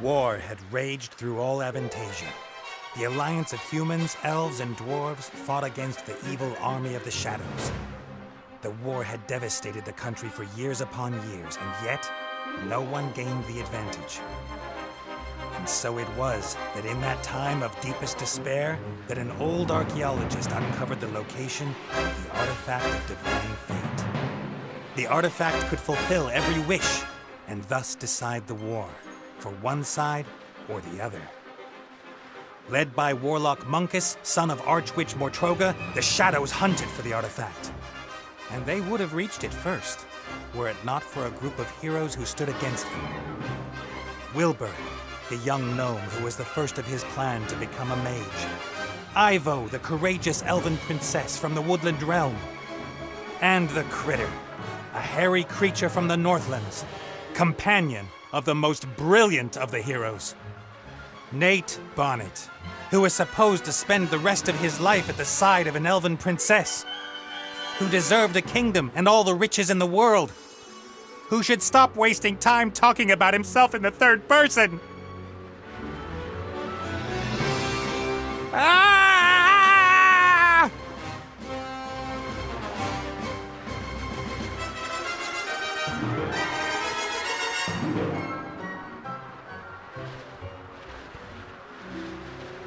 War had raged through all Avantasia. The alliance of humans, elves, and dwarves fought against the evil army of the Shadows. The war had devastated the country for years upon years, and yet, no one gained the advantage. And so it was that in that time of deepest despair, that an old archaeologist uncovered the location of the artifact of divine fate. The artifact could fulfill every wish, and thus decide the war, for one side or the other. Led by Warlock Munkus, son of Archwitch Mortroga, the Shadows hunted for the artifact. And they would have reached it first, were it not for a group of heroes who stood against them. Wilbur, the young gnome who was the first of his clan to become a mage. Ivo, the courageous elven princess from the Woodland Realm. And the Critter, a hairy creature from the Northlands, companion of the most brilliant of the heroes. Nate Bonnet, who was supposed to spend the rest of his life at the side of an elven princess, who deserved a kingdom and all the riches in the world, who should stop wasting time talking about himself in the third person. Ah!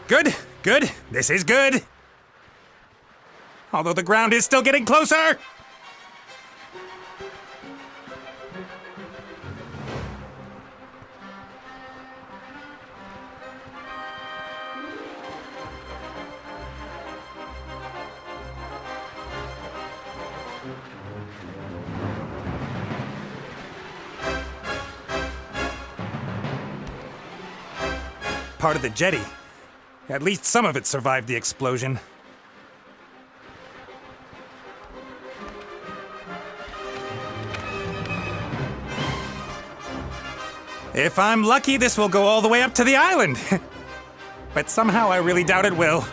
Good, good. This is good. Although the ground is still getting closer. Part of the jetty. At least some of it survived the explosion. If I'm lucky, this will go all the way up to the island. But somehow I really doubt it will.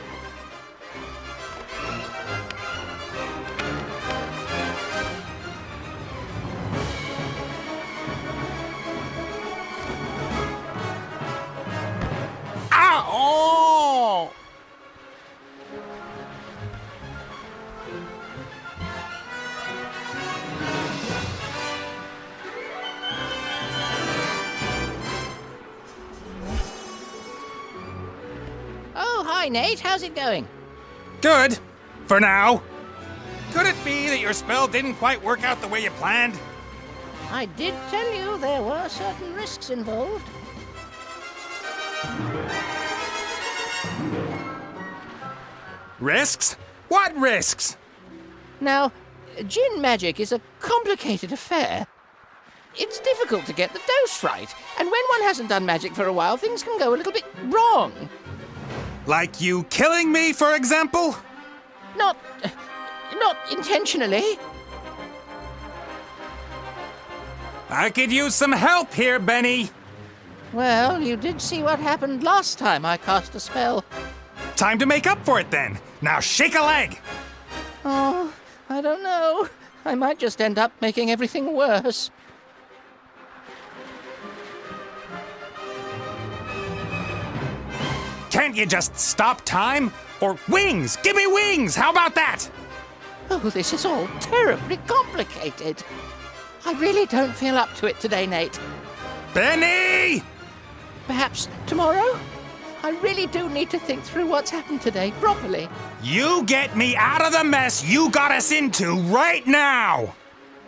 Hi, Nate. How's it going? Good. For now. Could it be that your spell didn't quite work out the way you planned? I did tell you there were certain risks involved. Risks? What risks? Now, Djinn magic is a complicated affair. It's difficult to get the dose right, and when one hasn't done magic for a while, things can go a little bit wrong. Like you killing me, for example? Not intentionally. I could use some help here, Benny. Well, you did see what happened last time I cast a spell. Time to make up for it, then. Now shake a leg. Oh, I don't know. I might just end up making everything worse. Can't you just stop time? Or wings! Give me wings! How about that? Oh, this is all terribly complicated. I really don't feel up to it today, Nate. Benny! Perhaps tomorrow? I really do need to think through what's happened today properly. You get me out of the mess you got us into right now!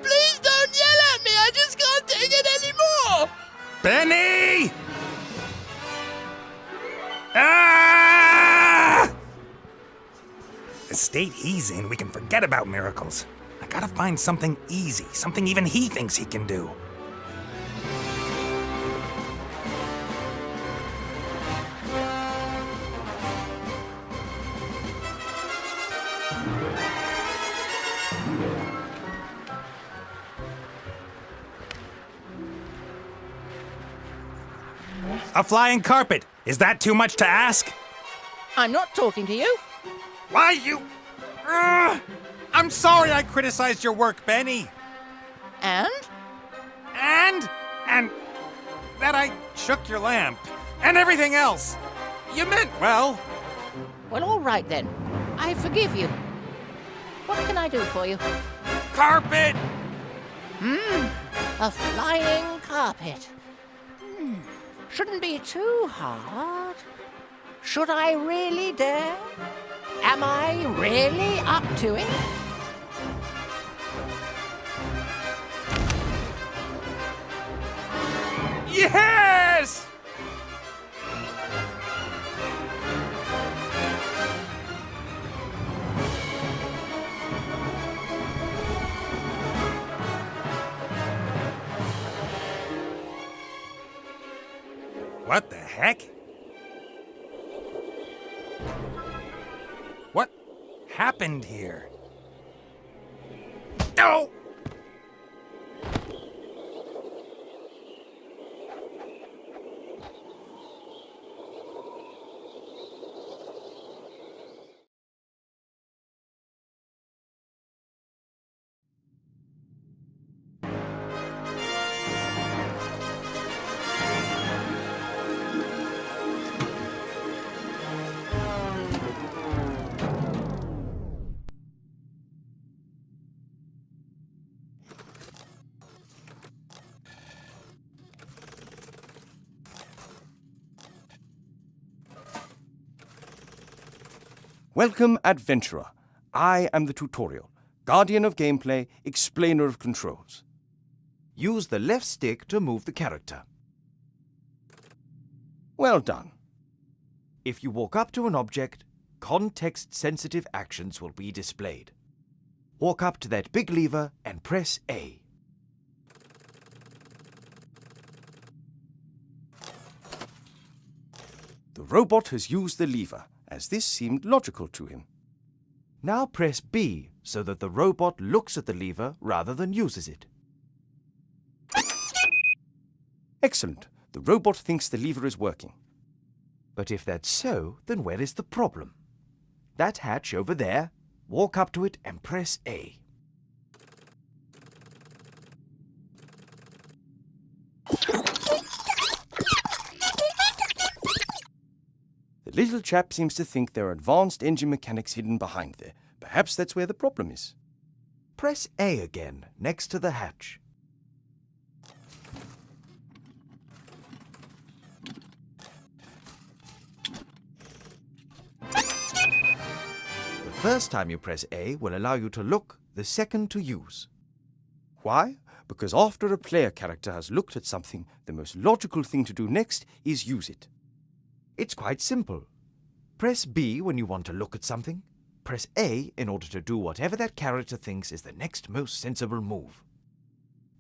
Please don't yell at me! I just can't take it anymore! Benny! Ah! The state he's in, we can forget about miracles. I gotta find something easy, something even he thinks he can do. A flying carpet. Is that too much to ask? I'm not talking to you. Why, you... I'm sorry I criticized your work, Benny. And? And that I shook your lamp. And everything else. You meant well. Well, all right then. I forgive you. What can I do for you? Carpet! A flying carpet. Shouldn't be too hard. Should I really dare? Am I really up to it? Yes! What the heck? What happened here? Oh! Welcome, Adventurer. I am the tutorial, guardian of gameplay, explainer of controls. Use the left stick to move the character. Well done. If you walk up to an object, context-sensitive actions will be displayed. Walk up to that big lever and press A. The robot has used the lever, as this seemed logical to him. Now press B so that the robot looks at the lever rather than uses it. Excellent. The robot thinks the lever is working. But if that's so, then where is the problem? That hatch over there, walk up to it and press A. The little chap seems to think there are advanced engine mechanics hidden behind there. Perhaps that's where the problem is. Press A again, next to the hatch. The first time you press A will allow you to look, the second to use. Why? Because after a player character has looked at something, the most logical thing to do next is use it. It's quite simple. Press B when you want to look at something. Press A in order to do whatever that character thinks is the next most sensible move.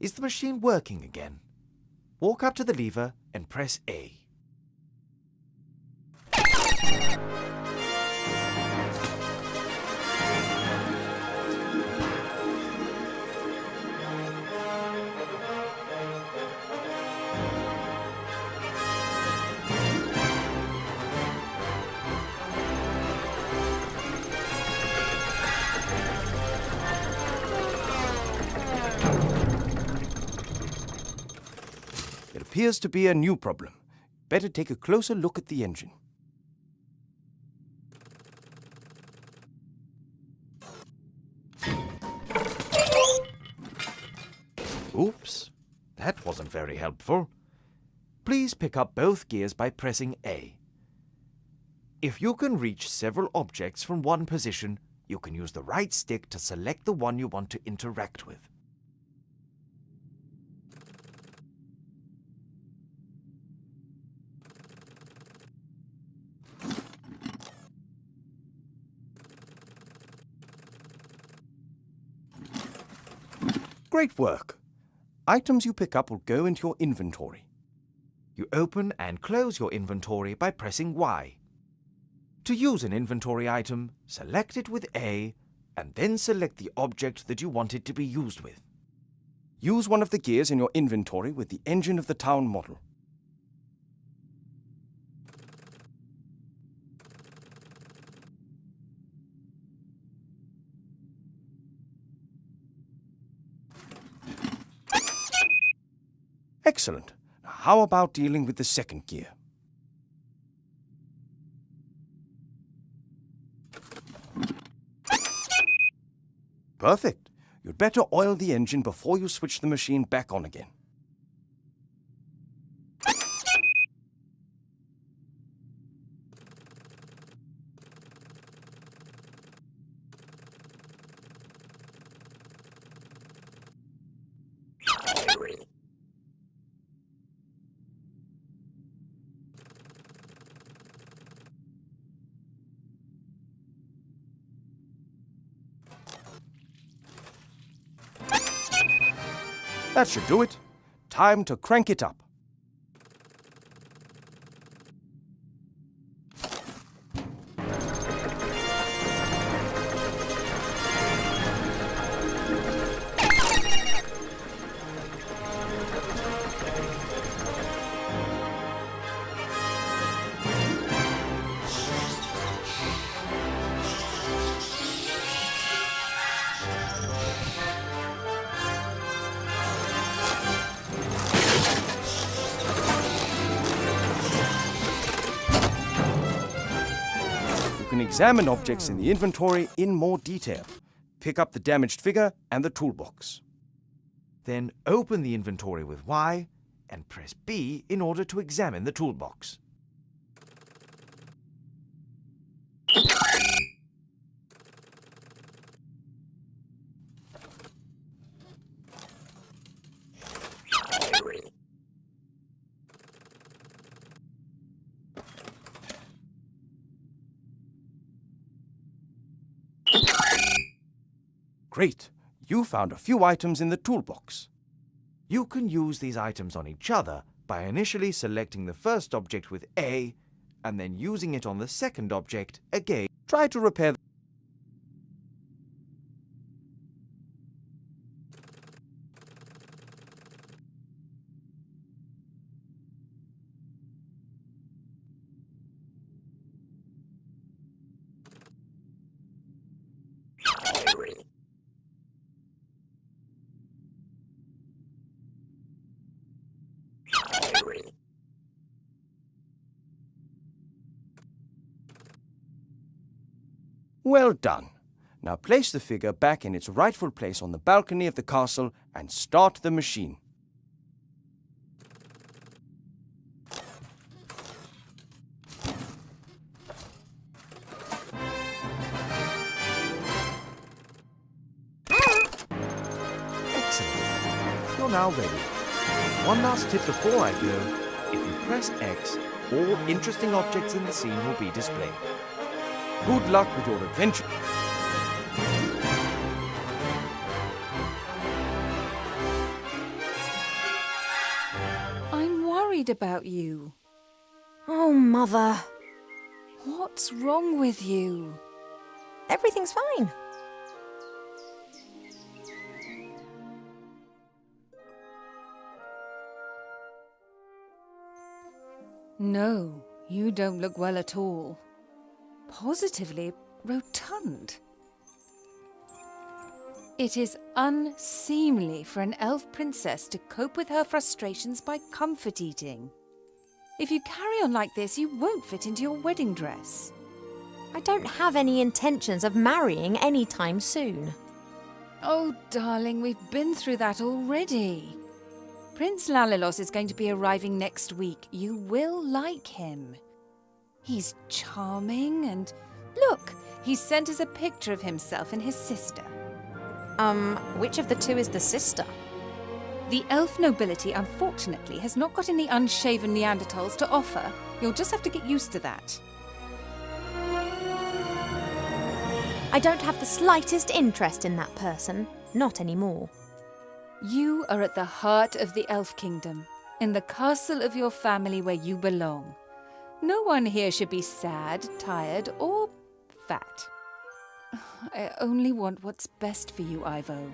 Is the machine working again? Walk up to the lever and press A. It appears to be a new problem. Better take a closer look at the engine. Oops, that wasn't very helpful. Please pick up both gears by pressing A. If you can reach several objects from one position, you can use the right stick to select the one you want to interact with. Great work. Items you pick up will go into your inventory. You open and close your inventory by pressing Y. To use an inventory item, select it with A, and then select the object that you want it to be used with. Use one of the gears in your inventory with the engine of the town model. Excellent. Now, How about dealing with the second gear? Perfect. You'd better oil the engine before you switch the machine back on again. That should do it. Time to crank it up. You can examine objects in the inventory in more detail. Pick up the damaged figure and the toolbox. Then open the inventory with Y and press B in order to examine the toolbox. Great. You found a few items in the toolbox. You can use these items on each other by initially selecting the first object with A and then using it on the second object again. Try to repair Well done. Now place the figure back in its rightful place on the balcony of the castle and start the machine. Excellent. You're now ready. One last tip before I go. If you press X, all interesting objects in the scene will be displayed. Good luck with your adventure. I'm worried about you. Oh, Mother. What's wrong with you? Everything's fine. No, you don't look well at all. Positively rotund. It is unseemly for an elf princess to cope with her frustrations by comfort eating. If you carry on like this, you won't fit into your wedding dress. I don't have any intentions of marrying anytime soon. Oh, darling, we've been through that already. Prince Lalilos is going to be arriving next week. You will like him. He's charming and... Look, he sent us a picture of himself and his sister. Which of the two is the sister? The elf nobility, unfortunately, has not got any unshaven Neanderthals to offer. You'll just have to get used to that. I don't have the slightest interest in that person. Not anymore. You are at the heart of the elf kingdom, in the castle of your family where you belong. No one here should be sad, tired, or fat. I only want what's best for you, Ivo.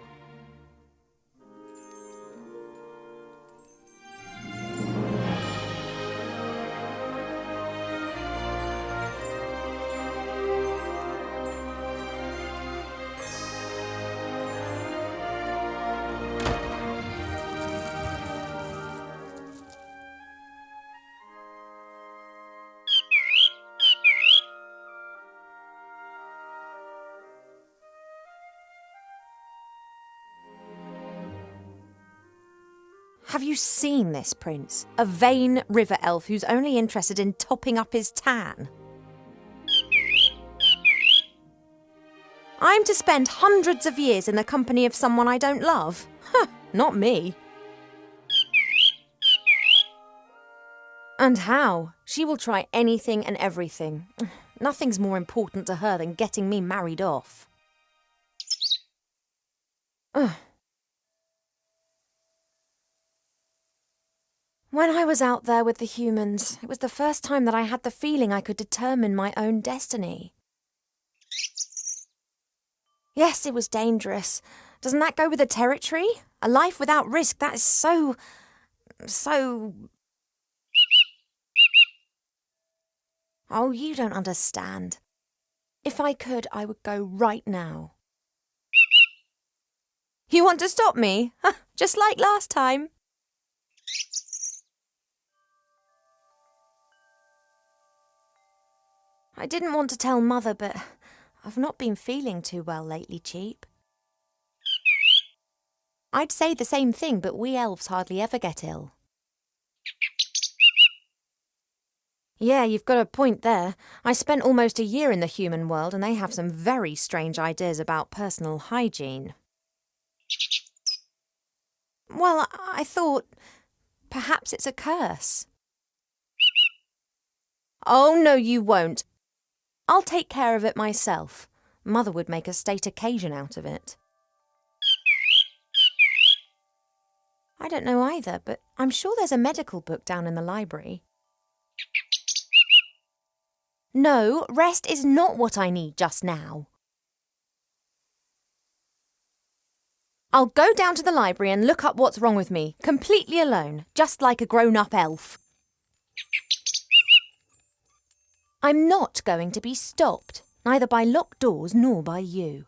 Have you seen this prince? A vain river elf who's only interested in topping up his tan. I'm to spend hundreds of years in the company of someone I don't love? Huh, not me. And how? She will try anything and everything. Nothing's more important to her than getting me married off. Ugh. When I was out there with the humans, it was the first time that I had the feeling I could determine my own destiny. Yes, it was dangerous. Doesn't that go with the territory? A life without risk, that is so... Oh, you don't understand. If I could, I would go right now. You want to stop me? Just like last time. I didn't want to tell Mother, but I've not been feeling too well lately, Cheap. I'd say the same thing, but we elves hardly ever get ill. Yeah, you've got a point there. I spent almost a year in the human world and they have some very strange ideas about personal hygiene. Well, I thought perhaps it's a curse. Oh, no, you won't. I'll take care of it myself. Mother would make a state occasion out of it. I don't know either, but I'm sure there's a medical book down in the library. No, rest is not what I need just now. I'll go down to the library and look up what's wrong with me, completely alone, just like a grown-up elf. I'm not going to be stopped, neither by locked doors nor by you.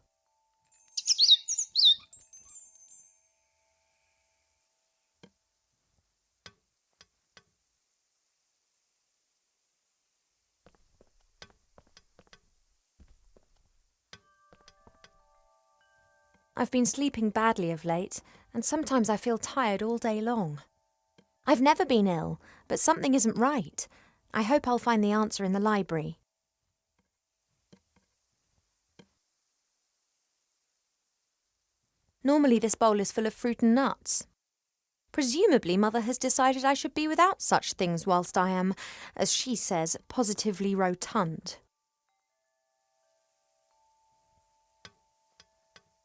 I've been sleeping badly of late, and sometimes I feel tired all day long. I've never been ill, but something isn't right. I hope I'll find the answer in the library. Normally this bowl is full of fruit and nuts. Presumably Mother has decided I should be without such things whilst I am, as she says, positively rotund.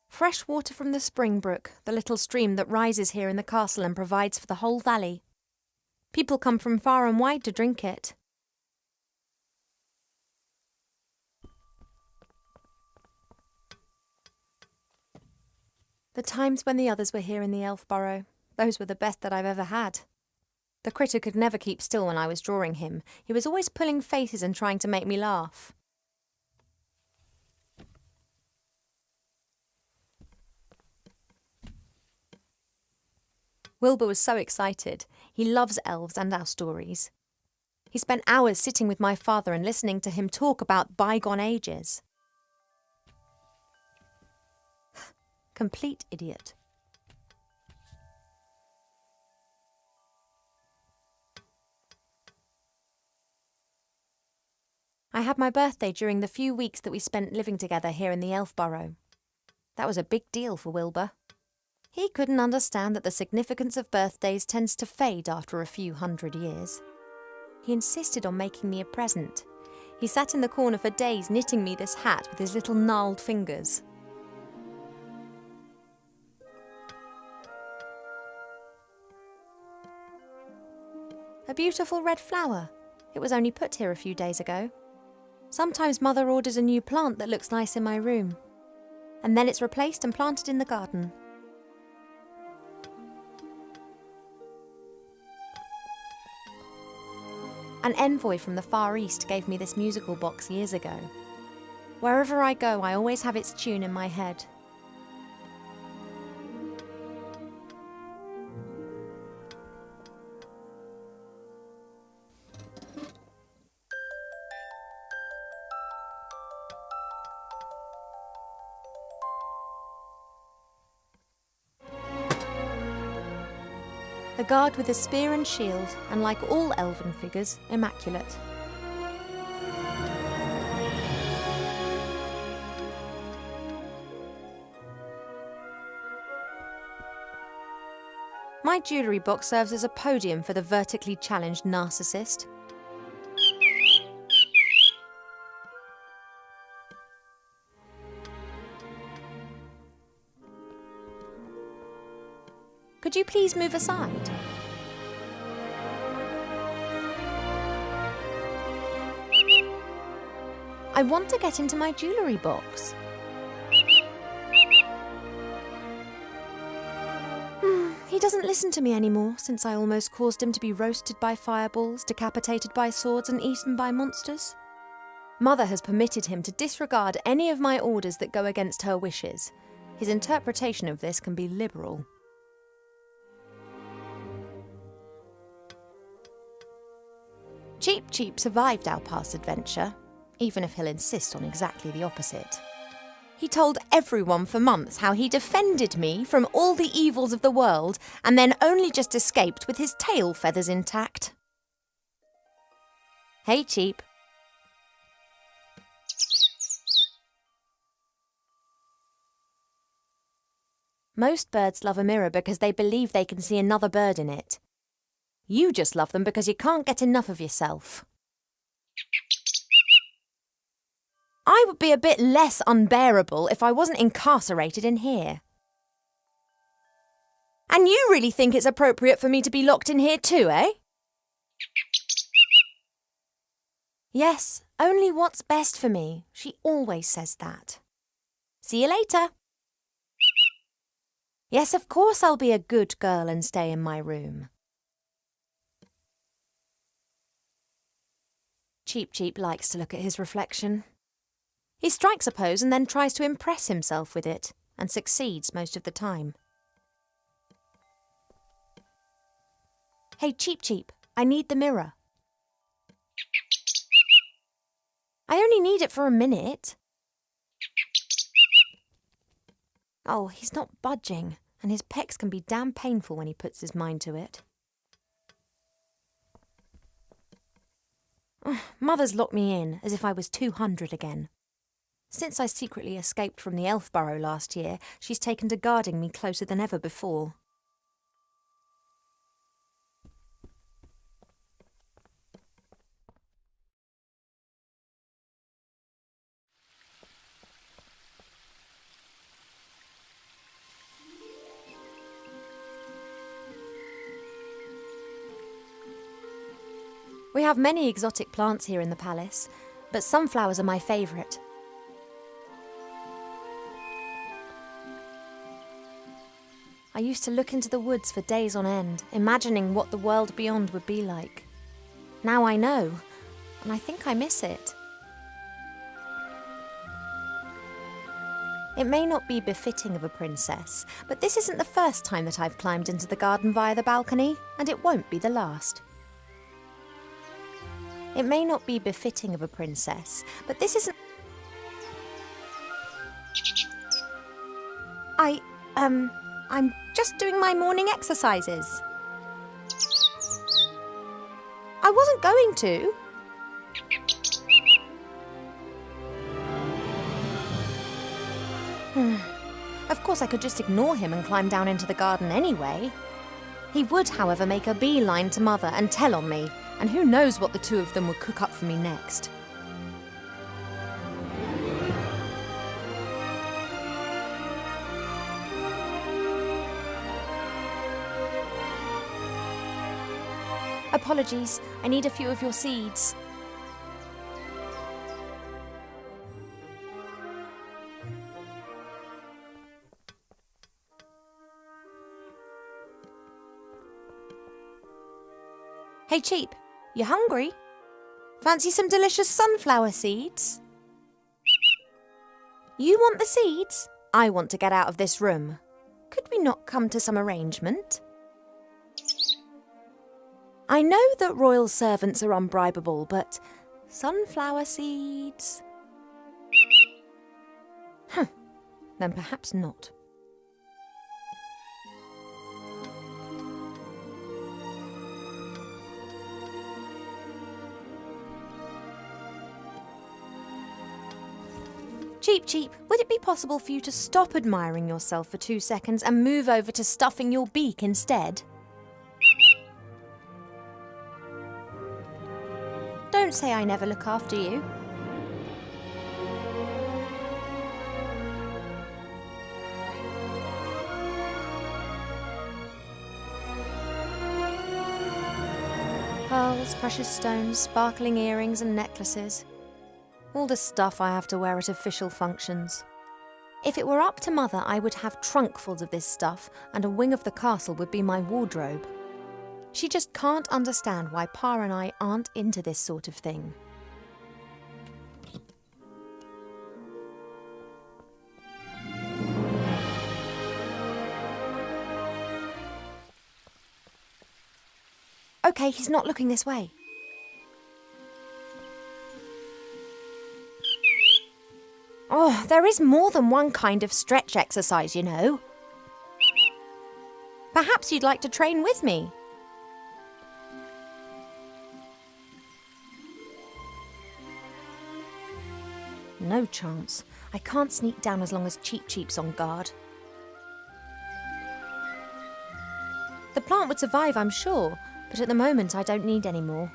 Fresh water from the Spring Brook, the little stream that rises here in the castle and provides for the whole valley. People come from far and wide to drink it. The times when the others were here in the elf burrow, those were the best that I've ever had. The critter could never keep still when I was drawing him. He was always pulling faces and trying to make me laugh. Wilbur was so excited. He loves elves and our stories. He spent hours sitting with my father and listening to him talk about bygone ages. Complete idiot. I had my birthday during the few weeks that we spent living together here in the elf burrow. That was a big deal for Wilbur. He couldn't understand that the significance of birthdays tends to fade after a few hundred years. He insisted on making me a present. He sat in the corner for days knitting me this hat with his little gnarled fingers. A beautiful red flower. It was only put here a few days ago. Sometimes Mother orders a new plant that looks nice in my room. And then it's replaced and planted in the garden. An envoy from the Far East gave me this musical box years ago. Wherever I go, I always have its tune in my head. The guard with a spear and shield, and like all elven figures, immaculate. My jewellery box serves as a podium for the vertically challenged narcissist. Could you please move aside? I want to get into my jewellery box. He doesn't listen to me anymore since I almost caused him to be roasted by fireballs, decapitated by swords, and eaten by monsters. Mother has permitted him to disregard any of my orders that go against her wishes. His interpretation of this can be liberal. Cheep Cheep survived our past adventure, even if he'll insist on exactly the opposite. He told everyone for months how he defended me from all the evils of the world and then only just escaped with his tail feathers intact. Hey, Cheep. Most birds love a mirror because they believe they can see another bird in it. You just love them because you can't get enough of yourself. I would be a bit less unbearable if I wasn't incarcerated in here. And you really think it's appropriate for me to be locked in here too, eh? Yes, only what's best for me. She always says that. See you later. Yes, of course I'll be a good girl and stay in my room. Cheep Cheep likes to look at his reflection. He strikes a pose and then tries to impress himself with it, and succeeds most of the time. Hey, Cheep Cheep, I need the mirror. I only need it for a minute. Oh, he's not budging, and his pecs can be damn painful when he puts his mind to it. Mother's locked me in, as if I was 200 again. Since I secretly escaped from the Elf Burrow last year, she's taken to guarding me closer than ever before. We have many exotic plants here in the palace, but sunflowers are my favourite. I used to look into the woods for days on end, imagining what the world beyond would be like. Now I know, and I think I miss it. It may not be befitting of a princess, but this isn't the first time that I've climbed into the garden via the balcony, and it won't be the last. It may not be befitting of a princess, but this isn't... I'm just doing my morning exercises. I wasn't going to. Of course, I could just ignore him and climb down into the garden anyway. He would, however, make a beeline to Mother and tell on me, and who knows what the two of them would cook up for me next. Apologies, I need a few of your seeds. Hey Cheep, you hungry? Fancy some delicious sunflower seeds? You want the seeds? I want to get out of this room. Could we not come to some arrangement? I know that royal servants are unbribable, but sunflower seeds? Then perhaps not. Cheep Cheep, would it be possible for you to stop admiring yourself for 2 seconds and move over to stuffing your beak instead? Don't say I never look after you. Pearls, precious stones, sparkling earrings and necklaces. All the stuff I have to wear at official functions. If it were up to Mother, I would have trunkfuls of this stuff, and a wing of the castle would be my wardrobe. She just can't understand why Pa and I aren't into this sort of thing. Okay, he's not looking this way. Oh, there is more than one kind of stretch exercise, you know. Perhaps you'd like to train with me. No chance. I can't sneak down as long as Cheep Cheep's on guard. The plant would survive, I'm sure, but at the moment I don't need any more.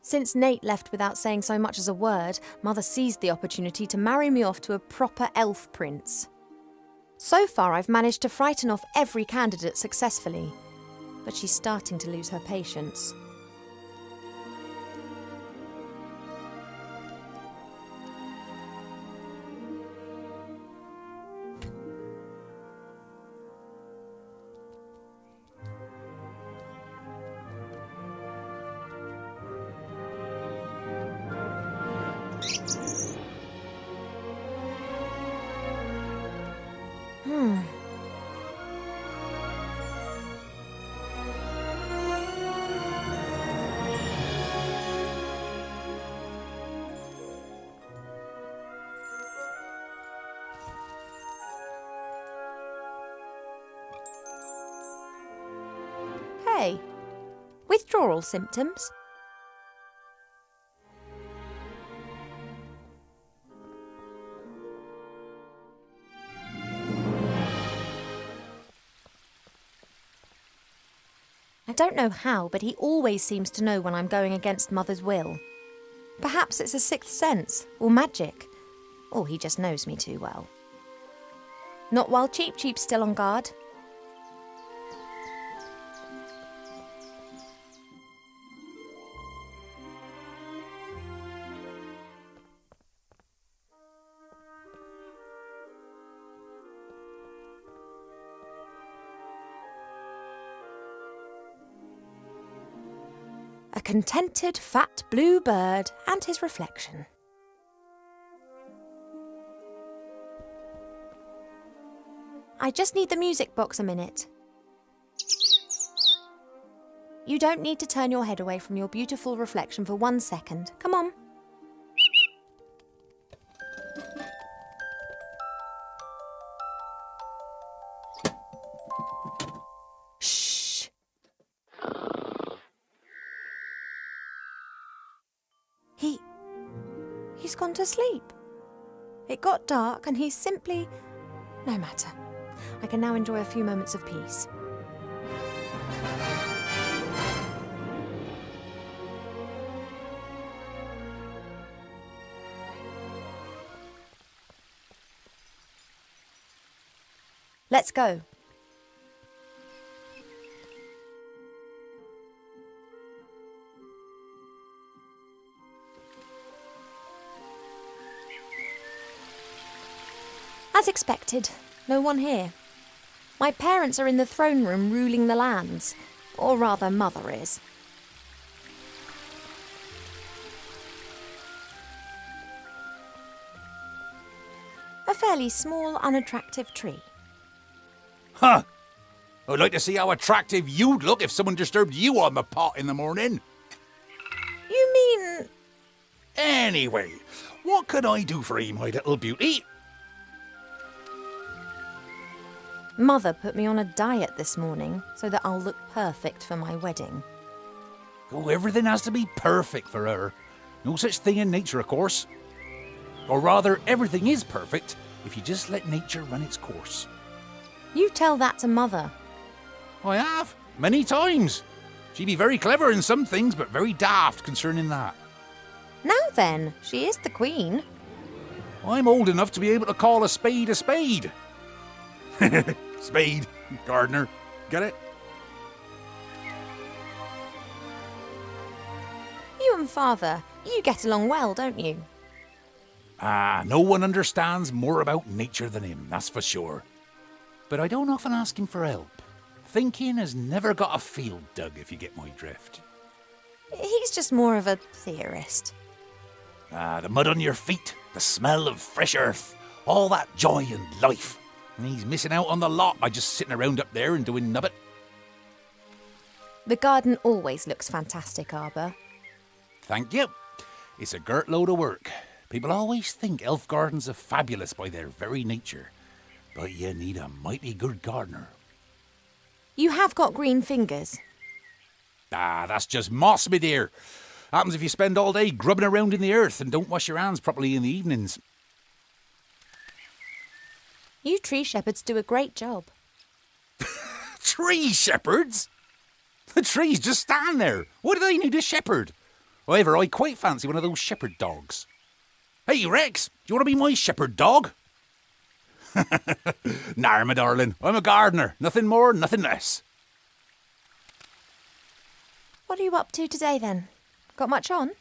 Since Nate left without saying so much as a word, Mother seized the opportunity to marry me off to a proper elf prince. So far, I've managed to frighten off every candidate successfully, but she's starting to lose her patience. Hey, withdrawal symptoms? I don't know how, but he always seems to know when I'm going against Mother's will. Perhaps it's a sixth sense, or magic, or he just knows me too well. Not while Cheep Cheep's still on guard. A contented fat blue bird and his reflection. I just need the music box a minute. You don't need to turn your head away from your beautiful reflection for 1 second. Come on. Shh. He's gone to sleep. It got dark and he's simply... No matter. I can now enjoy a few moments of peace. Let's go. As expected, no one here. My parents are in the throne room ruling the lands, or rather Mother is. A fairly small, unattractive tree. Huh. I'd like to see how attractive you'd look if someone disturbed you on the pot in the morning. You mean... Anyway, what can I do for you, my little beauty? Mother put me on a diet this morning so that I'll look perfect for my wedding. Oh, everything has to be perfect for her. No such thing in nature, of course. Or rather, everything is perfect if you just let nature run its course. You tell that to Mother. I have, many times. She'd be very clever in some things, but very daft concerning that. Now then, she is the queen. I'm old enough to be able to call a spade a spade. Spade, gardener, get it? You and Father, you get along well, don't you? Ah, no one understands more about nature than him, that's for sure. But I don't often ask him for help. Thinking has never got a field dug, if you get my drift. He's just more of a theorist. Ah, the mud on your feet, the smell of fresh earth, all that joy and life. And he's missing out on the lot by just sitting around up there and doing nubbit. The garden always looks fantastic, Arbor. Thank you. It's a girt load of work. People always think elf gardens are fabulous by their very nature. But you need a mighty good gardener. You have got green fingers. Ah, that's just moss, me dear. Happens if you spend all day grubbing around in the earth and don't wash your hands properly in the evenings. You tree shepherds do a great job. Tree shepherds? The trees just stand there. Why do they need a shepherd? However, I quite fancy one of those shepherd dogs. Hey, Rex, do you want to be my shepherd dog? Nah, my darling. I'm a gardener. Nothing more, nothing less. What are you up to today, then? Got much on?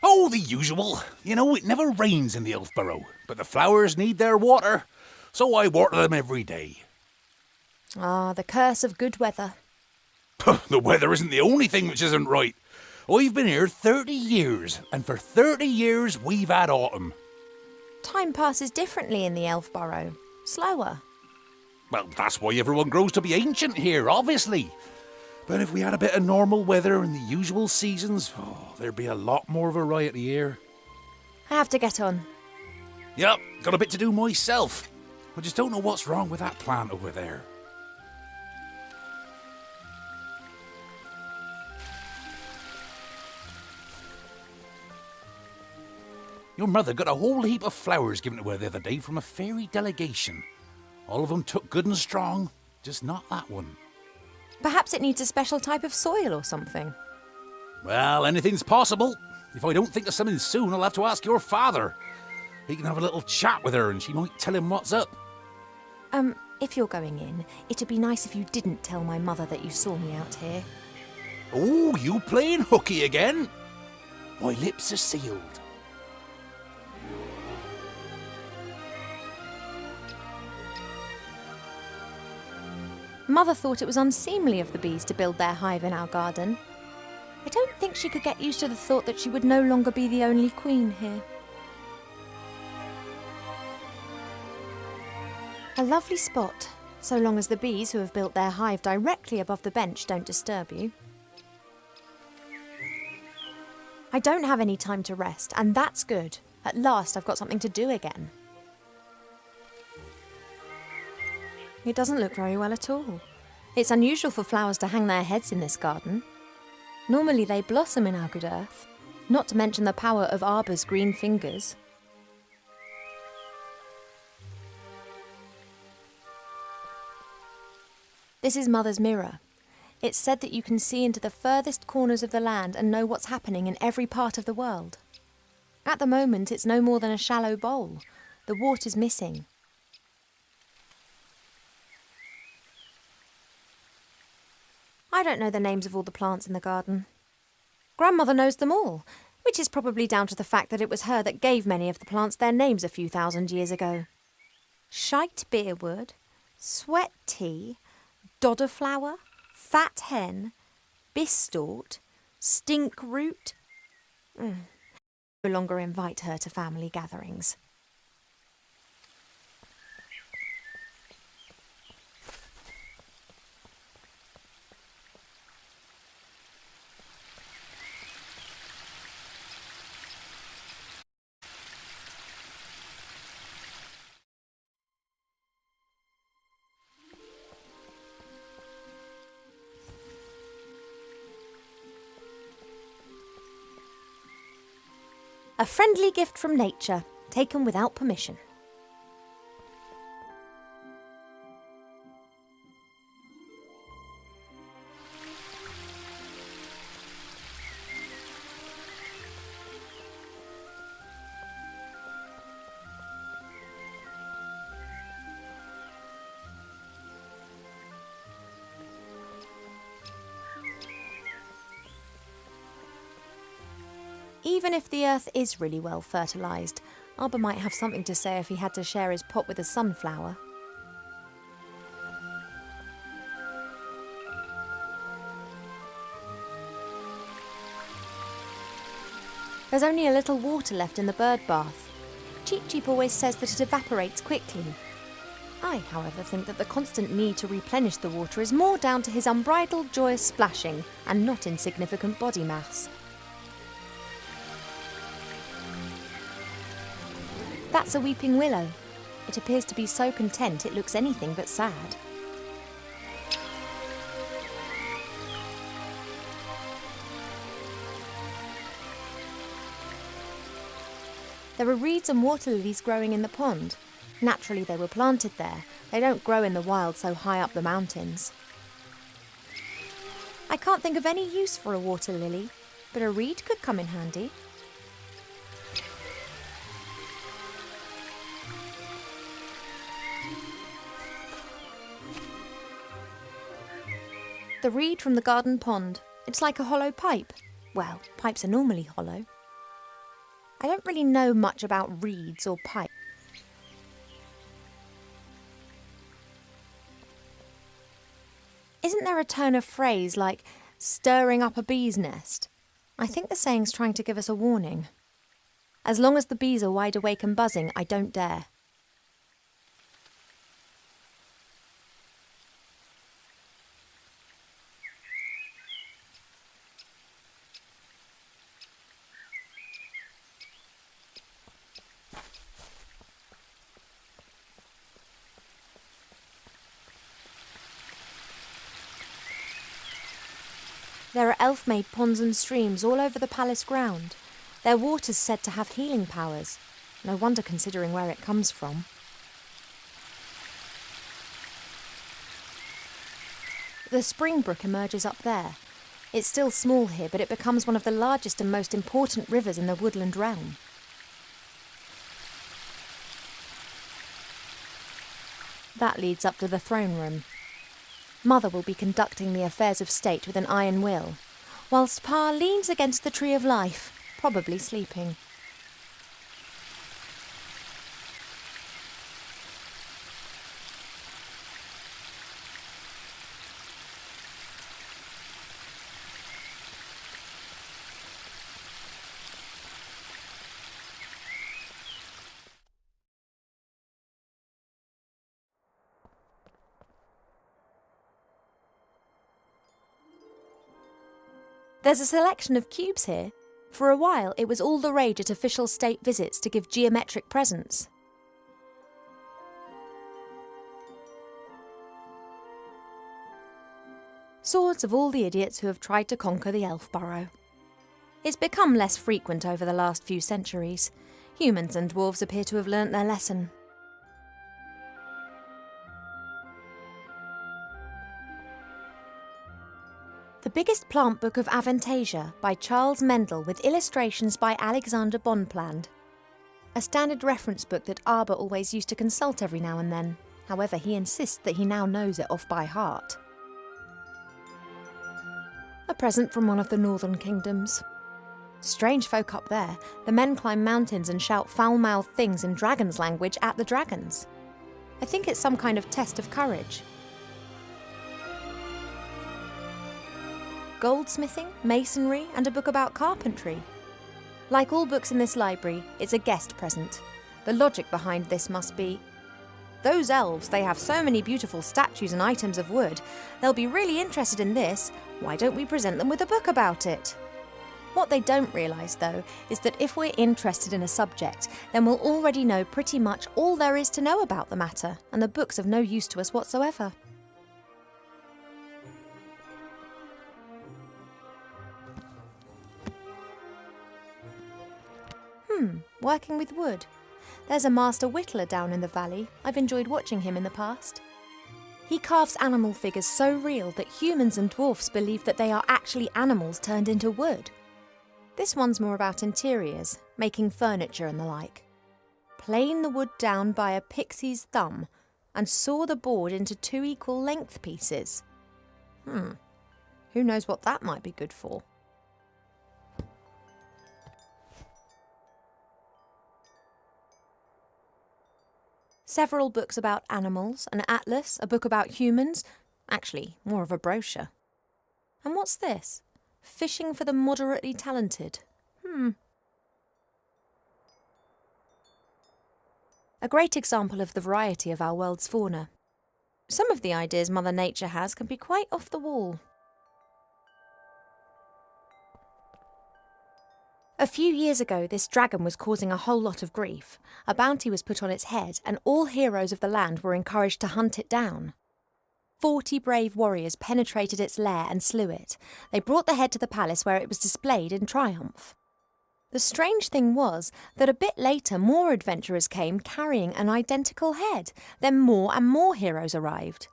Oh, the usual. You know, it never rains in the Elfborough, but the flowers need their water, so I water them every day. Ah, the curse of good weather. The weather isn't the only thing which isn't right. I've been here 30 years, and for 30 years we've had autumn. Time passes differently in the Elfborough. Slower. Well, that's why everyone grows to be ancient here, obviously. But if we had a bit of normal weather and the usual seasons, there'd be a lot more variety here. I have to get on. Yep, got a bit to do myself. I just don't know what's wrong with that plant over there. Your mother got a whole heap of flowers given to her the other day from a fairy delegation. All of them took good and strong, just not that one. Perhaps it needs a special type of soil or something. Well, anything's possible. If I don't think of something soon, I'll have to ask your father. He can have a little chat with her and she might tell him what's up. If you're going in, it'd be nice if you didn't tell my mother that you saw me out here. Oh, you playing hooky again? My lips are sealed. Mother thought it was unseemly of the bees to build their hive in our garden. I don't think she could get used to the thought that she would no longer be the only queen here. A lovely spot, so long as the bees who have built their hive directly above the bench don't disturb you. I don't have any time to rest, and that's good. At last I've got something to do again. It doesn't look very well at all. It's unusual for flowers to hang their heads in this garden. Normally they blossom in our good earth, not to mention the power of Arbor's green fingers. This is Mother's mirror. It's said that you can see into the furthest corners of the land and know what's happening in every part of the world. At the moment, it's no more than a shallow bowl. The water's missing. I don't know the names of all the plants in the garden. Grandmother knows them all, which is probably down to the fact that it was her that gave many of the plants their names a few thousand years ago. Shite beerwood, sweat tea, dodderflower, fat hen, bistort, stink root. No longer invite her to family gatherings. A friendly gift from nature, taken without permission. Even if the earth is really well fertilised, Arbor might have something to say if he had to share his pot with a sunflower. There's only a little water left in the bird bath. Cheep Cheep always says that it evaporates quickly. I, however, think that the constant need to replenish the water is more down to his unbridled joyous splashing and not insignificant body mass. That's a weeping willow. It appears to be so content it looks anything but sad. There are reeds and water lilies growing in the pond. Naturally, they were planted there. They don't grow in the wild so high up the mountains. I can't think of any use for a water lily, but a reed could come in handy. The reed from the garden pond. It's like a hollow pipe. Well, pipes are normally hollow. I don't really know much about reeds or pipes. Isn't there a turn of phrase like stirring up a bee's nest? I think the saying's trying to give us a warning. As long as the bees are wide awake and buzzing, I don't dare. There are elf-made ponds and streams all over the palace ground. Their water's said to have healing powers. No wonder considering where it comes from. The spring brook emerges up there. It's still small here, but it becomes one of the largest and most important rivers in the woodland realm. That leads up to the throne room. Mother will be conducting the affairs of state with an iron will, whilst Pa leans against the tree of life, probably sleeping. There's a selection of cubes here. For a while, it was all the rage at official state visits to give geometric presents. Swords of all the idiots who have tried to conquer the Elfburrow. It's become less frequent over the last few centuries. Humans and dwarves appear to have learnt their lesson. The Biggest Plant Book of Avantasia by Charles Mendel with illustrations by Alexander Bonpland. A standard reference book that Arbor always used to consult every now and then. However, he insists that he now knows it off by heart. A present from one of the northern kingdoms. Strange folk up there. The men climb mountains and shout foul-mouthed things in dragon's language at the dragons. I think it's some kind of test of courage. Goldsmithing, masonry, and a book about carpentry. Like all books in this library, it's a guest present. The logic behind this must be, those elves, they have so many beautiful statues and items of wood. They'll be really interested in this. Why don't we present them with a book about it? What they don't realise, though, is that if we're interested in a subject, then we'll already know pretty much all there is to know about the matter, and the book's of no use to us whatsoever. Working with wood. There's a master whittler down in the valley. I've enjoyed watching him in the past. He carves animal figures so real that humans and dwarfs believe that they are actually animals turned into wood. This one's more about interiors, making furniture and the like. Plane the wood down by a pixie's thumb and saw the board into 2 equal length pieces. Who knows what that might be good for? Several books about animals, an atlas, a book about humans. Actually, more of a brochure. And what's this? Fishing for the moderately talented. A great example of the variety of our world's fauna. Some of the ideas Mother Nature has can be quite off the wall. A few years ago, this dragon was causing a whole lot of grief. A bounty was put on its head, and all heroes of the land were encouraged to hunt it down. 40 brave warriors penetrated its lair and slew it. They brought the head to the palace where it was displayed in triumph. The strange thing was that a bit later more adventurers came carrying an identical head. Then more and more heroes arrived.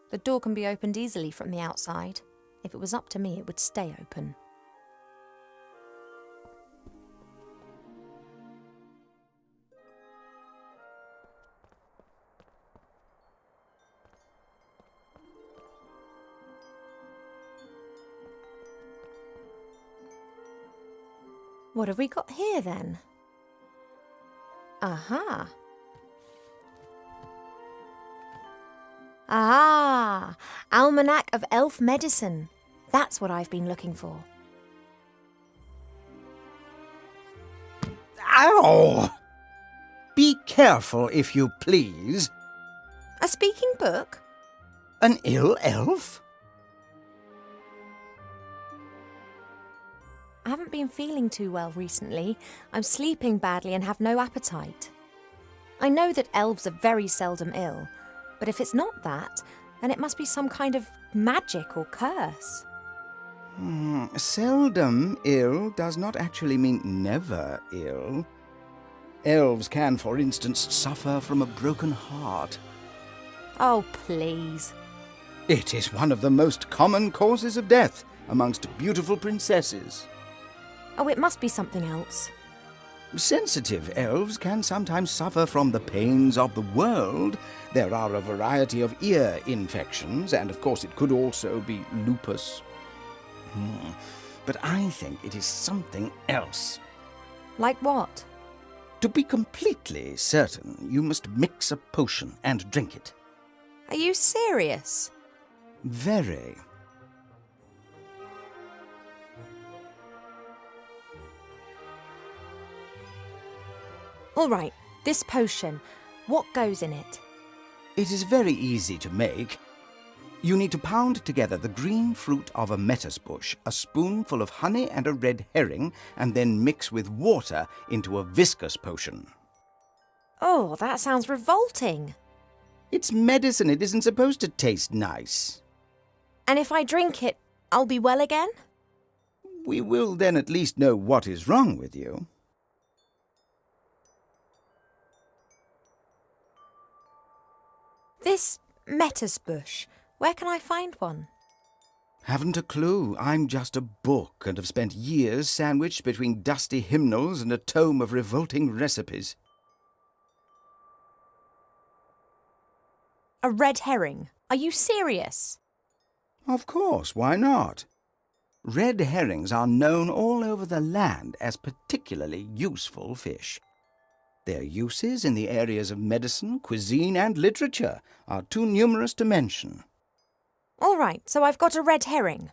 The door can be opened easily from the outside. If it was up to me, it would stay open. What have we got here then? Aha! Ah, Almanac of Elf Medicine. That's what I've been looking for. Ow! Be careful, if you please. A speaking book? An ill elf? I haven't been feeling too well recently. I'm sleeping badly and have no appetite. I know that elves are very seldom ill. But if it's not that, then it must be some kind of magic or curse. Seldom ill does not actually mean never ill. Elves can, for instance, suffer from a broken heart. Oh, please. It is one of the most common causes of death amongst beautiful princesses. Oh, it must be something else. Sensitive elves can sometimes suffer from the pains of the world. There are a variety of ear infections, and of course it could also be lupus. But I think it is something else. Like what? To be completely certain, you must mix a potion and drink it. Are you serious? Very. All right, this potion, what goes in it? It is very easy to make. You need to pound together the green fruit of a metis bush, a spoonful of honey and a red herring, and then mix with water into a viscous potion. Oh, that sounds revolting. It's medicine. It isn't supposed to taste nice. And if I drink it, I'll be well again? We will then at least know what is wrong with you. This metis bush, where can I find one? Haven't a clue. I'm just a book and have spent years sandwiched between dusty hymnals and a tome of revolting recipes. A red herring? Are you serious? Of course, why not? Red herrings are known all over the land as particularly useful fish. Their uses in the areas of medicine, cuisine, and literature are too numerous to mention. All right, so I've got a red herring.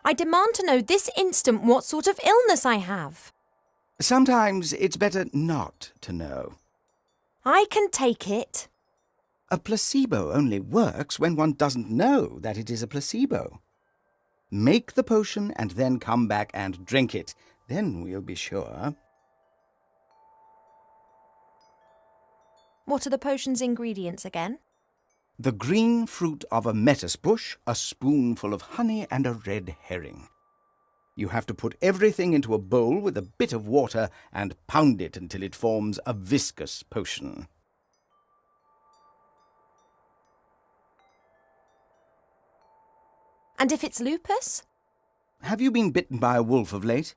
I demand to know this instant what sort of illness I have. Sometimes it's better not to know. I can take it. A placebo only works when one doesn't know that it is a placebo. Make the potion and then come back and drink it. Then we'll be sure. What are the potion's ingredients again? The green fruit of a metis bush, a spoonful of honey, and a red herring. You have to put everything into a bowl with a bit of water and pound it until it forms a viscous potion. And if it's lupus? Have you been bitten by a wolf of late?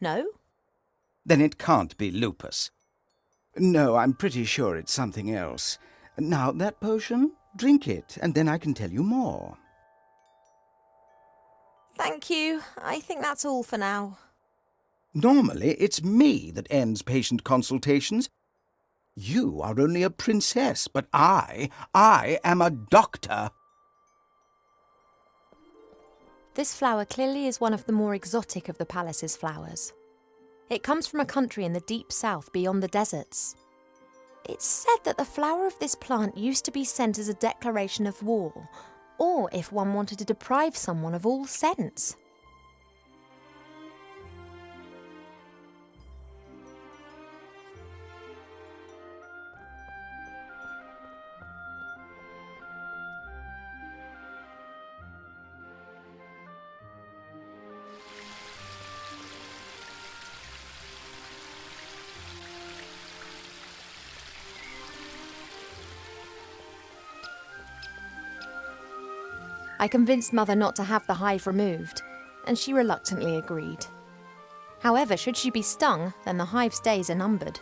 No. Then it can't be lupus. No, I'm pretty sure it's something else. Now, that potion, drink it, and then I can tell you more. Thank you. I think that's all for now. Normally, it's me that ends patient consultations. You are only a princess, but I am a doctor. This flower clearly is one of the more exotic of the palace's flowers. It comes from a country in the deep south beyond the deserts. It's said that the flower of this plant used to be sent as a declaration of war, or if one wanted to deprive someone of all sense. I convinced Mother not to have the hive removed, and she reluctantly agreed. However, should she be stung, then the hive's days are numbered.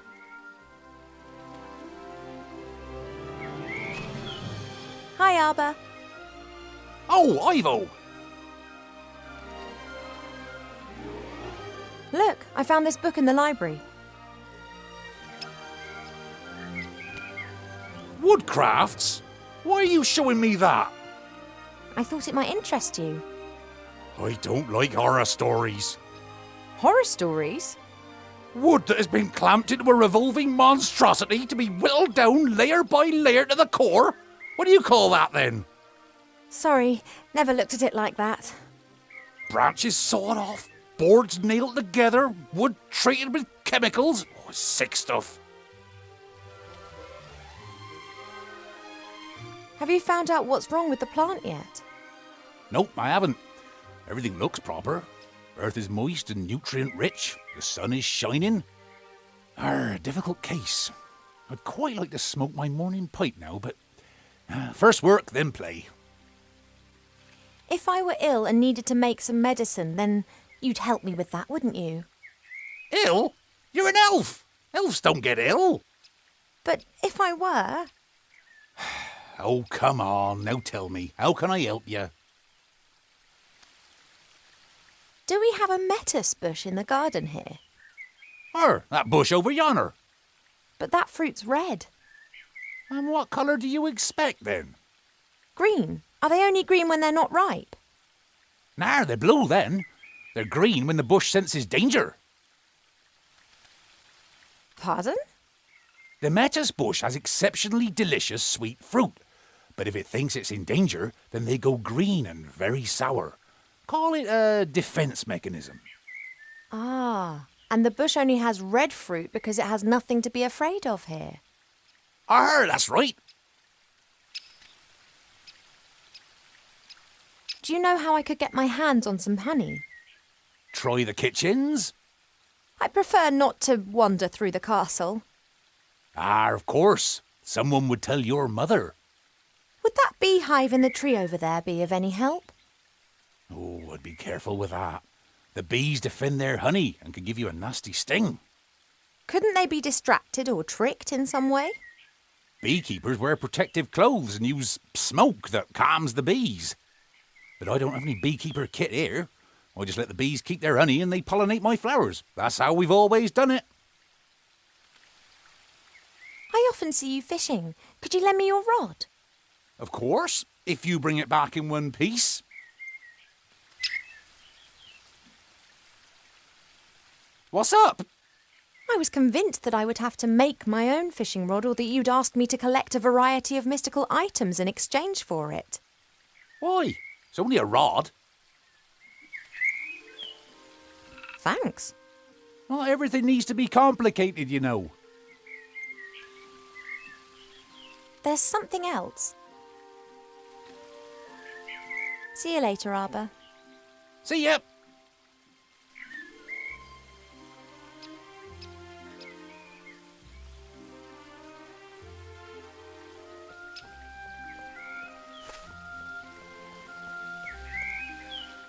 Hi, Arbor. Oh, Ivo! Look, I found this book in the library. Woodcrafts? Why are you showing me that? I thought it might interest you. I don't like horror stories. Horror stories? Wood that has been clamped into a revolving monstrosity to be whittled down layer by layer to the core? What do you call that then? Sorry, never looked at it like that. Branches sawed off, boards nailed together, wood treated with chemicals. Oh, sick stuff. Have you found out what's wrong with the plant yet? Nope, I haven't. Everything looks proper. Earth is moist and nutrient-rich. The sun is shining. A difficult case. I'd quite like to smoke my morning pipe now, but first work, then play. If I were ill and needed to make some medicine, then you'd help me with that, wouldn't you? Ill? You're an elf. Elves don't get ill. But if I were... Oh, come on. Now tell me. How can I help you? Do we have a metis bush in the garden here? That bush over yonder. But that fruit's red. And what colour do you expect, then? Green. Are they only green when they're not ripe? Nah, they're blue then. They're green when the bush senses danger. Pardon? The metis bush has exceptionally delicious sweet fruit. But if it thinks it's in danger, then they go green and very sour. Call it a defence mechanism. Ah, and the bush only has red fruit because it has nothing to be afraid of here. That's right. Do you know how I could get my hands on some honey? Try the kitchens. I prefer not to wander through the castle. Of course. Someone would tell your mother. Would that beehive in the tree over there be of any help? Oh, I'd be careful with that. The bees defend their honey and could give you a nasty sting. Couldn't they be distracted or tricked in some way? Beekeepers wear protective clothes and use smoke that calms the bees. But I don't have any beekeeper kit here. I just let the bees keep their honey and they pollinate my flowers. That's how we've always done it. I often see you fishing. Could you lend me your rod? Of course, if you bring it back in one piece. What's up? I was convinced that I would have to make my own fishing rod or that you'd ask me to collect a variety of mystical items in exchange for it. Why? It's only a rod. Thanks. Not everything needs to be complicated, you know. There's something else. See you later, Arbor. See ya!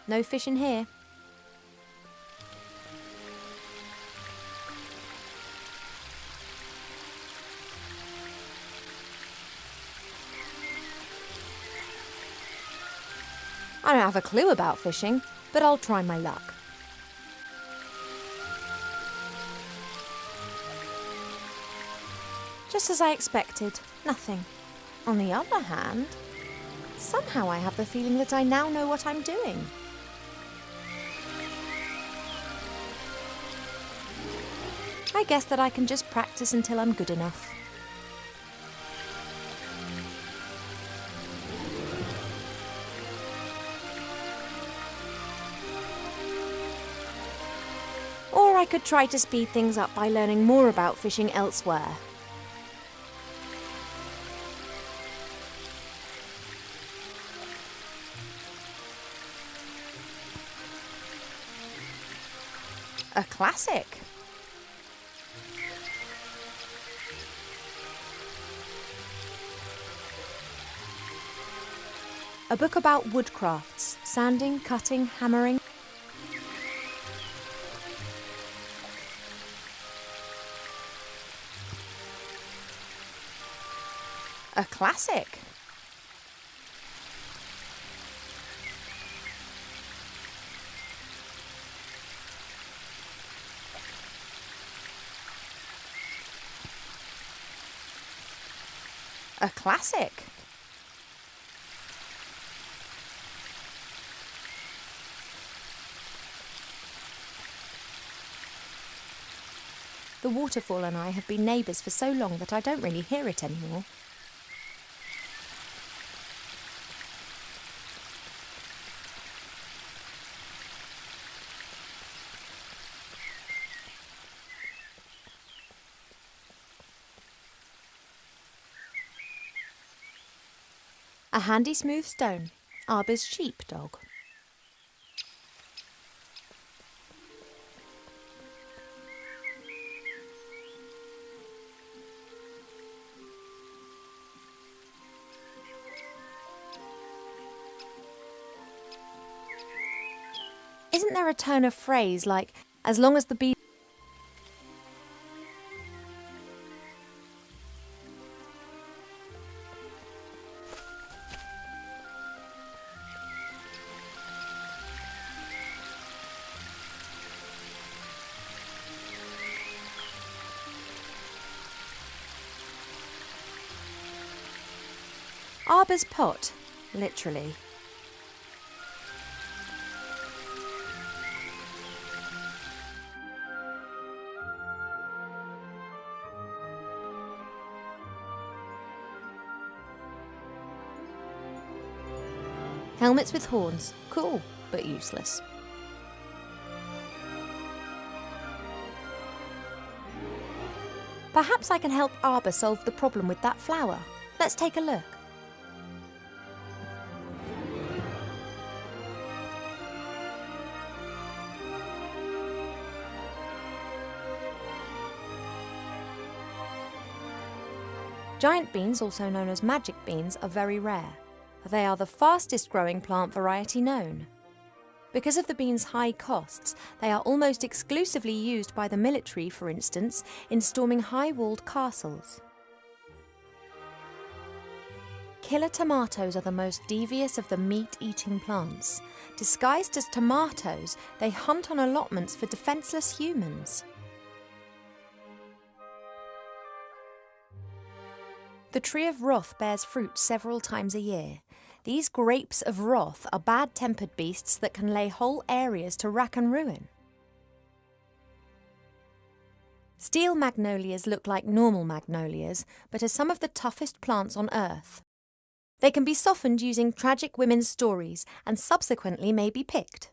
No fish in here. I don't have a clue about fishing, but I'll try my luck. Just as I expected, nothing. On the other hand, somehow I have the feeling that I now know what I'm doing. I guess that I can just practice until I'm good enough. Or I could try to speed things up by learning more about fishing elsewhere. A classic. A book about woodcrafts, sanding, cutting, hammering. A classic. A classic. The waterfall and I have been neighbours for so long that I don't really hear it anymore. A handy smooth stone, Arbor's sheepdog. Isn't there a turn of phrase like, as long as the bee... Arbor's pot, literally. Helmets with horns. Cool, but useless. Perhaps I can help Arbor solve the problem with that flower. Let's take a look. Giant beans, also known as magic beans, are very rare. They are the fastest growing plant variety known. Because of the beans' high costs, they are almost exclusively used by the military, for instance, in storming high-walled castles. Killer tomatoes are the most devious of the meat-eating plants. Disguised as tomatoes, they hunt on allotments for defenseless humans. The tree of wrath bears fruit several times a year. These grapes of wrath are bad-tempered beasts that can lay whole areas to rack and ruin. Steel magnolias look like normal magnolias, but are some of the toughest plants on Earth. They can be softened using tragic women's stories and subsequently may be picked.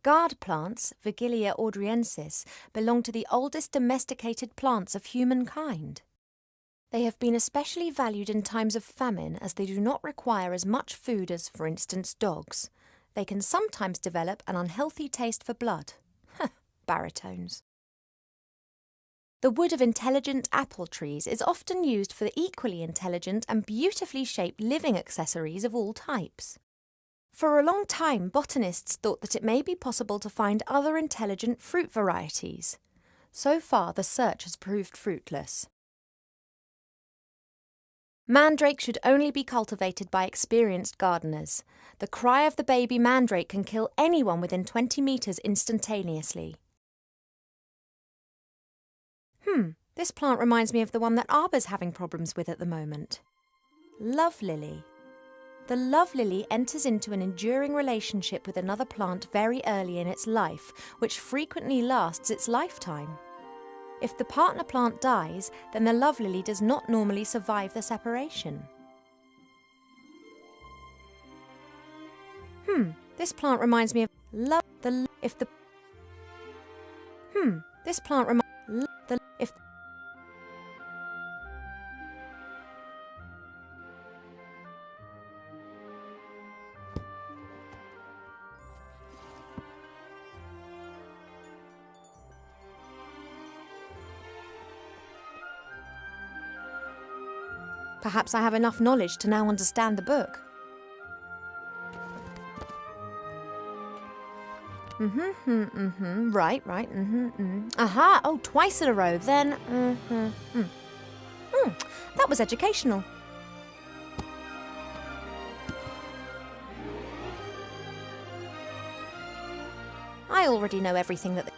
Guard plants, Vigilia audriensis, belong to the oldest domesticated plants of humankind. They have been especially valued in times of famine as they do not require as much food as, for instance, dogs. They can sometimes develop an unhealthy taste for blood. Baritones. The wood of intelligent apple trees is often used for the equally intelligent and beautifully shaped living accessories of all types. For a long time, botanists thought that it may be possible to find other intelligent fruit varieties. So far, the search has proved fruitless. Mandrake should only be cultivated by experienced gardeners. The cry of the baby mandrake can kill anyone within 20 metres instantaneously. This plant reminds me of the one that Arbor's having problems with at the moment. Love lily. The love lily enters into an enduring relationship with another plant very early in its life, which frequently lasts its lifetime. If the partner plant dies, then the love lily does not normally survive the separation. This plant reminds me of This plant reminds Perhaps I have enough knowledge to now understand the book. Right. Aha, oh, twice in a row, then, that was educational. I already know everything that...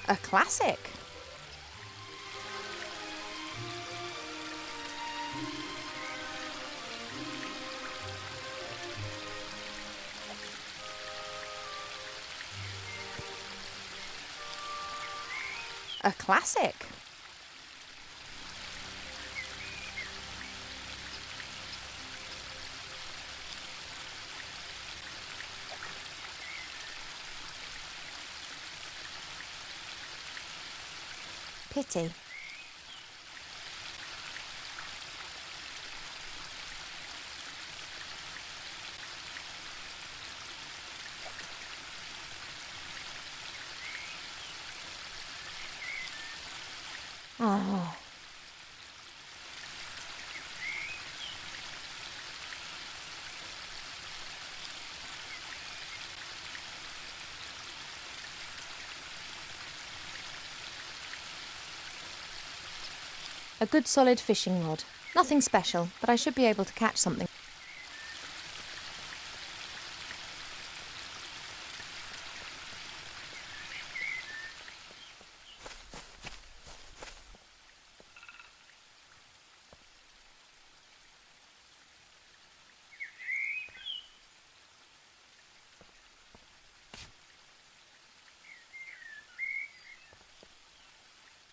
A classic. A classic. Pity. Oh. A good solid fishing rod. Nothing special, but I should be able to catch something.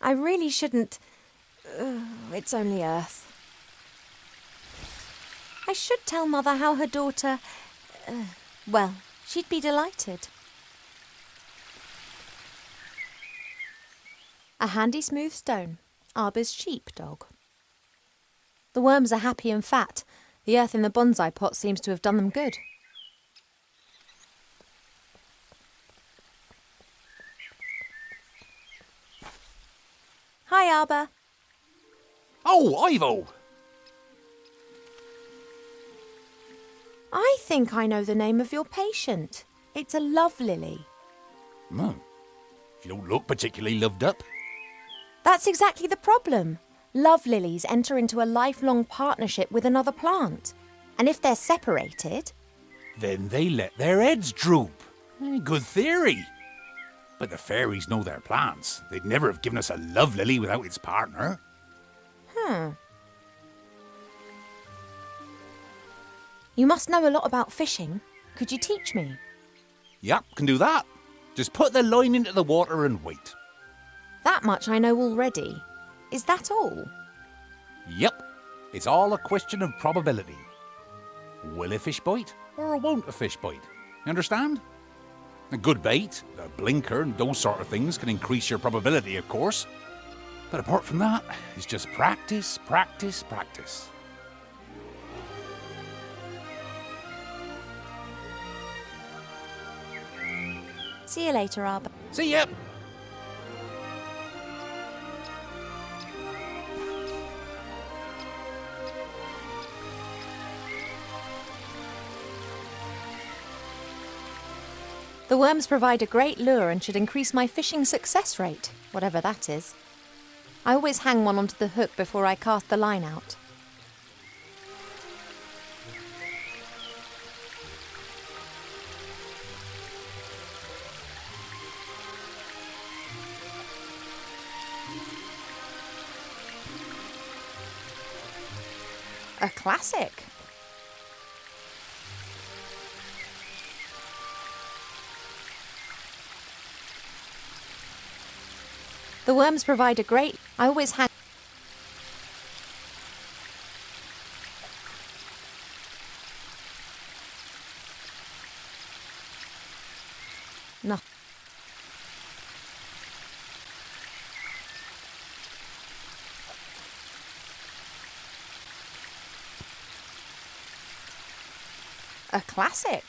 I really shouldn't... it's only Earth. I should tell Mother how her daughter... well, she'd be delighted. A handy smooth stone. Arbor's sheepdog. The worms are happy and fat. The earth in the bonsai pot seems to have done them good. Hi, Arbor. Oh, Ivo! I think I know the name of your patient. It's a love lily. She don't look particularly loved up. That's exactly the problem. Love lilies enter into a lifelong partnership with another plant. And if they're separated... Then they let their heads droop. Good theory. But the fairies know their plants. They'd never have given us a love lily without its partner. You must know a lot about fishing. Could you teach me? Yep, can do that. Just put the line into the water and wait. That much I know already. Is that all? Yep, it's all a question of probability. Will a fish bite or won't a fish bite? You understand? A good bait, a blinker, and those sort of things can increase your probability, of course. But apart from that, it's just practice, practice, practice. See you later, Arbor. See ya! The worms provide a great lure and should increase my fishing success rate, whatever that is. I always hang one onto the hook before I cast the line out. A classic. The worms provide a great... I always hang... No. A classic.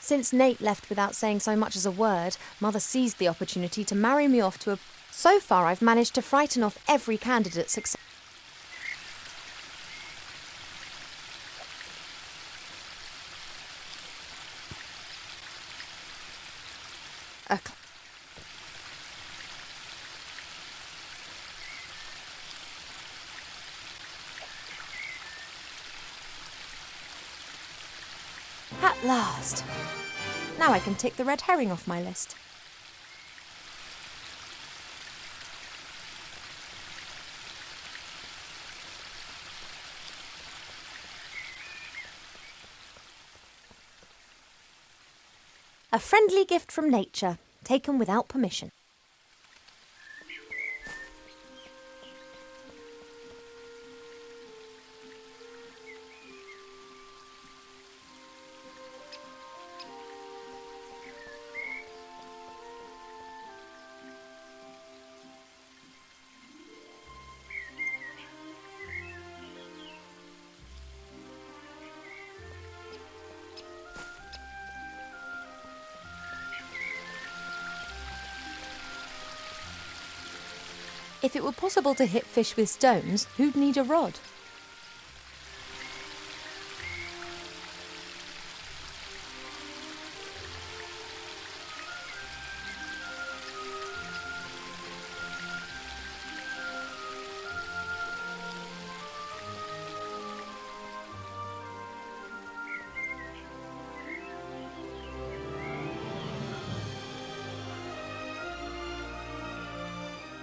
Since Nate left without saying so much as a word, Mother seized the opportunity to marry me off to a... So far, I've managed to frighten off every candidate successfully. At last. Now I can tick the red herring off my list. A friendly gift from nature, taken without permission. If it were possible to hit fish with stones, who'd need a rod?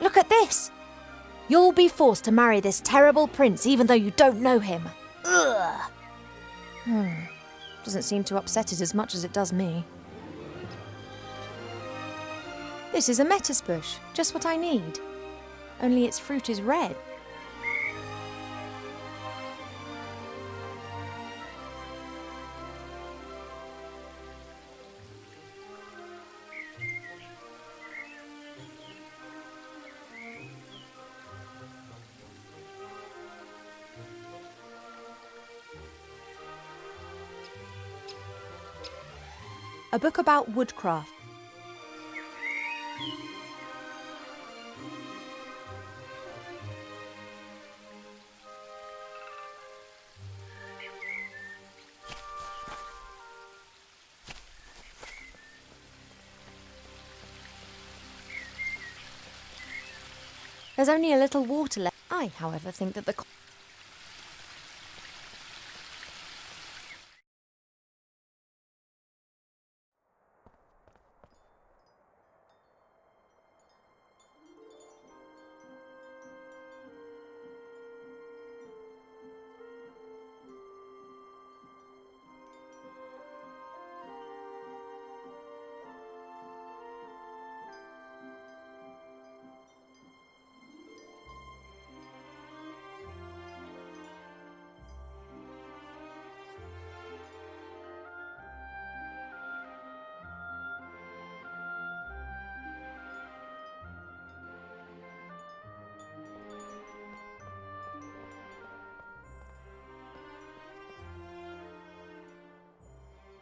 Look at this! You'll be forced to marry this terrible prince even though you don't know him. Ugh! Doesn't seem to upset it as much as it does me. This is a lettuce bush, just what I need. Only its fruit is red. A book about woodcraft. There's only a little water left. I, however, think that the...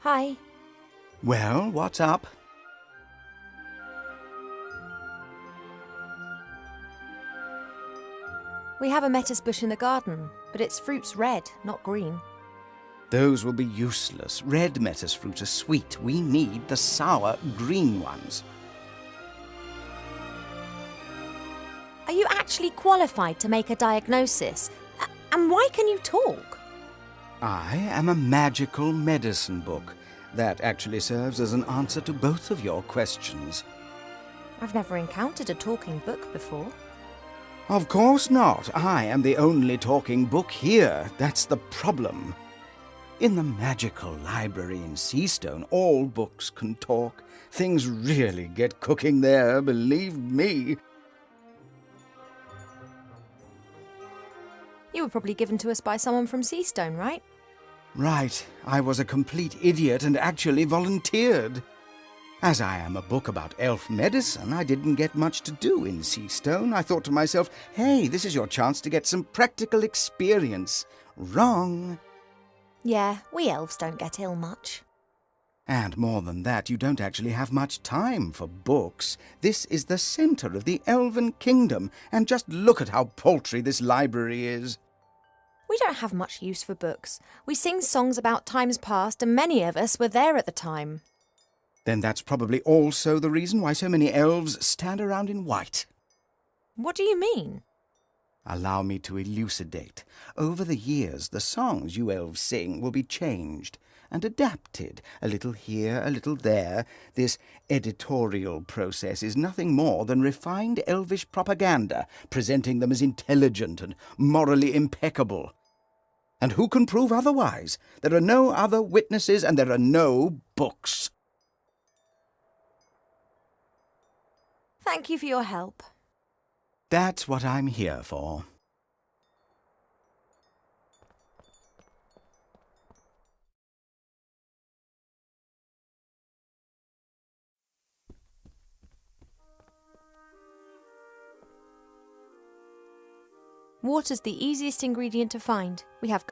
Hi. Well, what's up? We have a lettuce bush in the garden, but its fruit's red, not green. Those will be useless. Red lettuce fruits are sweet. We need the sour green ones. Are you actually qualified to make a diagnosis? And why can you talk? I am a magical medicine book. That actually serves as an answer to both of your questions. I've never encountered a talking book before. Of course not. I am the only talking book here. That's the problem. In the magical library in Seastone, all books can talk. Things really get cooking there, believe me. You were probably given to us by someone from Seastone, right? Right. I was a complete idiot and actually volunteered. As I am a book about elf medicine, I didn't get much to do in Seastone. I thought to myself, hey, this is your chance to get some practical experience. Wrong. Yeah, we elves don't get ill much. And more than that, you don't actually have much time for books. This is the centre of the elven kingdom, and just look at how paltry this library is. We don't have much use for books. We sing songs about times past, and many of us were there at the time. Then that's probably also the reason why so many elves stand around in white. What do you mean? Allow me to elucidate. Over the years, the songs you elves sing will be changed and adapted, a little here, a little there. This editorial process is nothing more than refined elvish propaganda, presenting them as intelligent and morally impeccable. And who can prove otherwise? There are no other witnesses and there are no books. Thank you for your help. That's what I'm here for. Water's the easiest ingredient to find. We have...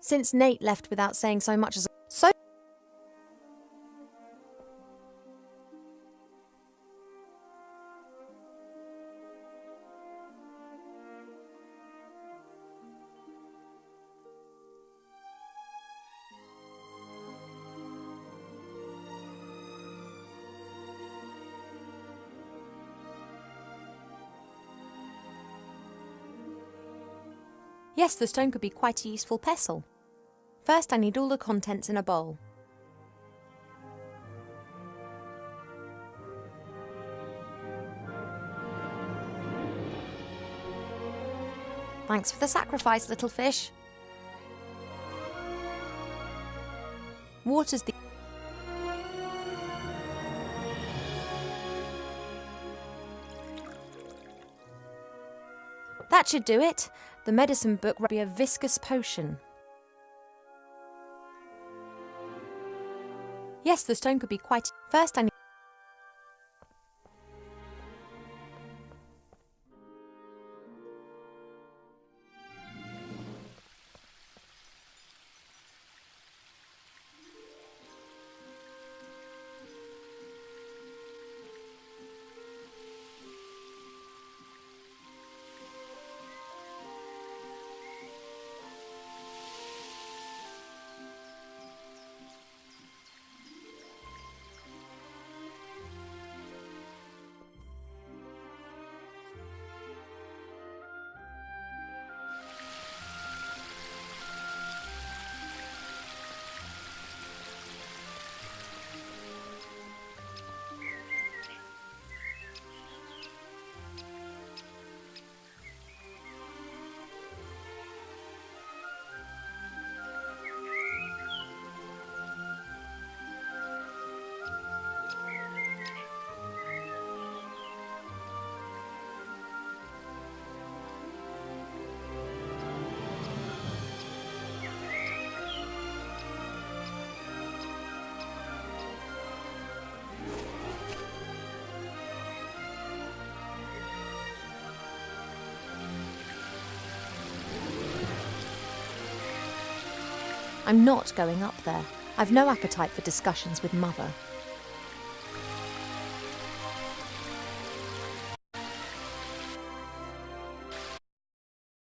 Since Nate left without saying so much as... So... Yes, the stone could be quite a useful pestle. First, I need all the contents in a bowl. Thanks for the sacrifice, little fish. Water's the... That should do it. The medicine book will be a viscous potion. Yes, the stone could be quite... First, I need... I'm not going up there. I've no appetite for discussions with Mother.